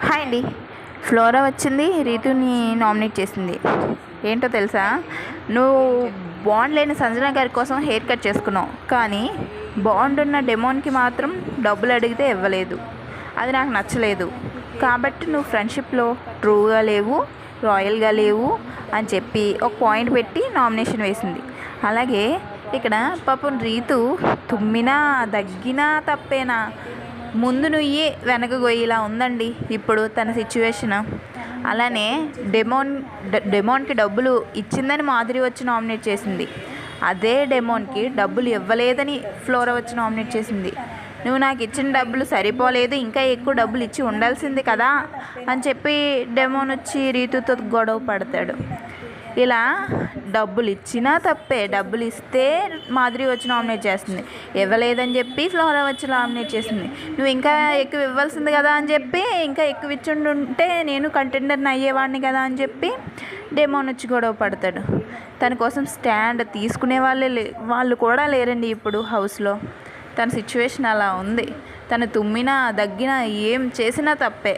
Hi అండి. Flora వచ్చింది, రీతుని nominate చేసింది. ఏంటో తెలుసా, నువ్వు బాండ్ లేని సంజన గారి కోసం హెయిర్ కట్ చేసుకున్నావు, కానీ బాండ్ ఉన్న డెమోన్కి మాత్రం డబ్బులు అడిగితే ఇవ్వలేదు. అది నాకు నచ్చలేదు. కాబట్టి నువ్వు ఫ్రెండ్షిప్లో ట్రూగా లేవు, రాయల్గా లేవు అని చెప్పి ఒక పాయింట్ పెట్టి నామినేషన్ వేసింది. అలాగే ఇక్కడ పాపం రీతు తుమ్మినా దగ్గినా తప్పేనా, ముందు నుయ్యి వెనక గొయ్యిలా ఉందండి ఇప్పుడు తన సిచ్యువేషన్. అలానే డెమోన్కి డబ్బులు ఇచ్చిందని మాధురి వచ్చి నామినేట్ చేసింది. అదే డెమోన్కి డబ్బులు ఇవ్వలేదని ఫ్లోరా వచ్చి నామినేట్ చేసింది. నువ్వు నాకు ఇచ్చిన డబ్బులు సరిపోలేదు, ఇంకా ఎక్కువ డబ్బులు ఇచ్చి ఉండాల్సింది కదా అని చెప్పి డెమోన్ వచ్చి రీతుతో గొడవ పడతాడు. ఇలా డబ్బులు ఇచ్చినా తప్పే, డబ్బులు ఇస్తే మాధురి వచ్చి నామినేట్ చేస్తుంది, ఇవ్వలేదని చెప్పి ఫ్లోరా వచ్చి నామినేట్ చేసింది. నువ్వు ఇంకా ఎక్కువ ఇవ్వాల్సింది కదా అని చెప్పి, ఇంకా ఎక్కువ ఇచ్చిండుంటే నేను కంటెండర్ని అయ్యేవాడిని కదా అని చెప్పి డెమోన్ వచ్చి గొడవ పడతాడు. తన కోసం స్టాండ్ తీసుకునే వాళ్ళు కూడా లేరండి ఇప్పుడు హౌస్లో. తన సిచ్యువేషన్ అలా ఉంది. తను తుమ్మినా దగ్గినా ఏం చేసినా తప్పే.